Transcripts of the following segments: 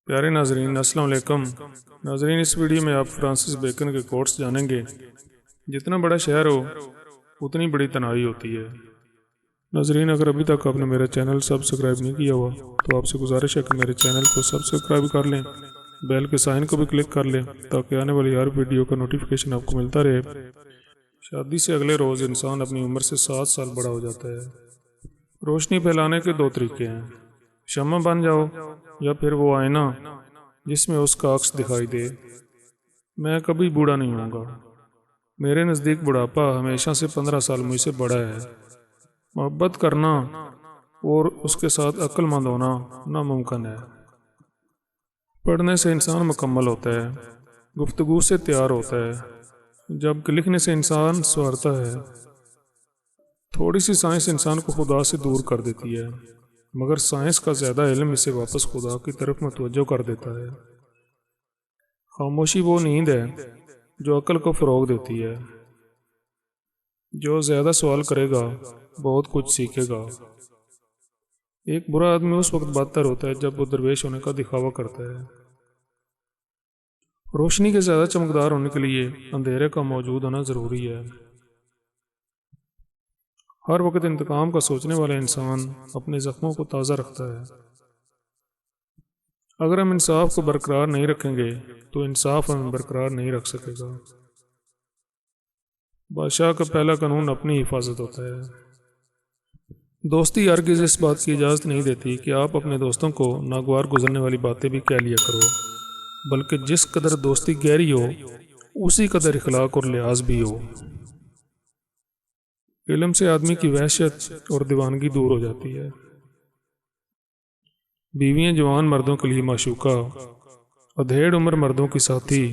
پیارے ناظرین السلام علیکم ناظرین، اس ویڈیو میں آپ فرانسس بیکن کے کوٹس جانیں گے۔ جتنا بڑا شہر ہو اتنی بڑی تنہائی ہوتی ہے۔ ناظرین، اگر ابھی تک آپ نے میرا چینل سبسکرائب نہیں کیا ہوا تو آپ سے گزارش ہے کہ میرے چینل کو سبسکرائب کر لیں، بیل کے سائن کو بھی کلک کر لیں تاکہ آنے والی ہر ویڈیو کا نوٹیفیکیشن آپ کو ملتا رہے۔ شادی سے اگلے روز انسان اپنی عمر سے 7 سال بڑا ہو جاتا ہے۔ روشنی پھیلانے کے 2 طریقے ہیں، شمع بن جاؤ یا پھر وہ آئینہ جس میں اس کا عکس دکھائی دے۔ میں کبھی بوڑھا نہیں ہوں گا۔ میرے نزدیک بڑھاپا ہمیشہ سے 15 سال مجھ سے بڑا ہے۔ محبت کرنا اور اس کے ساتھ عقل مند ہونا ناممکن ہے۔ پڑھنے سے انسان مکمل ہوتا ہے، گفتگو سے تیار ہوتا ہے، جبکہ لکھنے سے انسان سنورتا ہے۔ تھوڑی سی سائنس انسان کو خدا سے دور کر دیتی ہے، مگر سائنس کا زیادہ علم اسے واپس خدا کی طرف متوجہ کر دیتا ہے۔ خاموشی وہ نیند ہے جو عقل کو فروغ دیتی ہے۔ جو زیادہ سوال کرے گا بہت کچھ سیکھے گا۔ ایک برا آدمی اس وقت بدتر ہوتا ہے جب وہ درویش ہونے کا دکھاوا کرتا ہے۔ روشنی کے زیادہ چمکدار ہونے کے لیے اندھیرے کا موجود ہونا ضروری ہے۔ ہر وقت انتقام کا سوچنے والا انسان اپنے زخموں کو تازہ رکھتا ہے۔ اگر ہم انصاف کو برقرار نہیں رکھیں گے تو انصاف ہمیں برقرار نہیں رکھ سکے گا۔ بادشاہ کا پہلا قانون اپنی حفاظت ہوتا ہے۔ دوستی ہرگز اس بات کی اجازت نہیں دیتی کہ آپ اپنے دوستوں کو ناگوار گزرنے والی باتیں بھی کہہ لیا کرو، بلکہ جس قدر دوستی گہری ہو اسی قدر اخلاق اور لحاظ بھی ہو۔ علم سے آدمی کی وحشت اور دیوانگی دور ہو جاتی ہے۔ بیویاں جوان مردوں کے لیے معشوقہ، ادھیڑ عمر مردوں کی ساتھی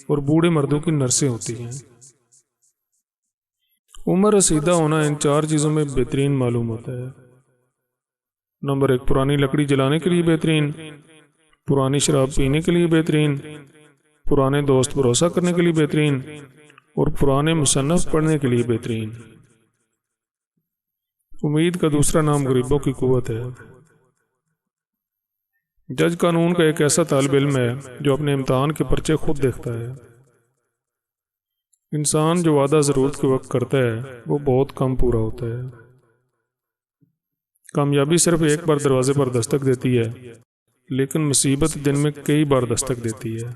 اور بوڑھے مردوں کی نرسیں ہوتی ہیں۔ عمر رسیدہ ہونا ان 4 چیزوں میں بہترین معلوم ہوتا ہے۔ نمبر 1، پرانی لکڑی جلانے کے لیے بہترین، پرانی شراب پینے کے لیے بہترین، پرانے دوست بھروسہ کرنے کے لیے بہترین اور پرانے مصنف پڑھنے کے لیے بہترین۔ امید کا دوسرا نام غریبوں کی قوت ہے۔ جج قانون کا ایک ایسا طالب علم ہے جو اپنے امتحان کے پرچے خود دیکھتا ہے۔ انسان جو وعدہ ضرورت کے وقت کرتا ہے وہ بہت کم پورا ہوتا ہے۔ کامیابی صرف ایک بار دروازے پر دستک دیتی ہے، لیکن مصیبت دن میں کئی بار دستک دیتی ہے۔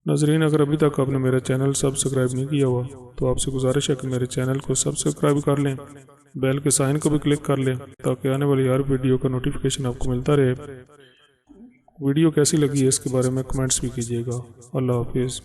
ناظرین، اگر ابھی تک آپ نے میرا چینل سبسکرائب نہیں کیا ہوا تو آپ سے گزارش ہے کہ میرے چینل کو سبسکرائب کر لیں، بیل کے سائن کو بھی کلک کر لیں تاکہ آنے والی ہر ویڈیو کا نوٹیفیکیشن آپ کو ملتا رہے۔ ویڈیو کیسی لگی ہے اس کے بارے میں کمنٹس بھی کیجیے گا۔ اللہ حافظ۔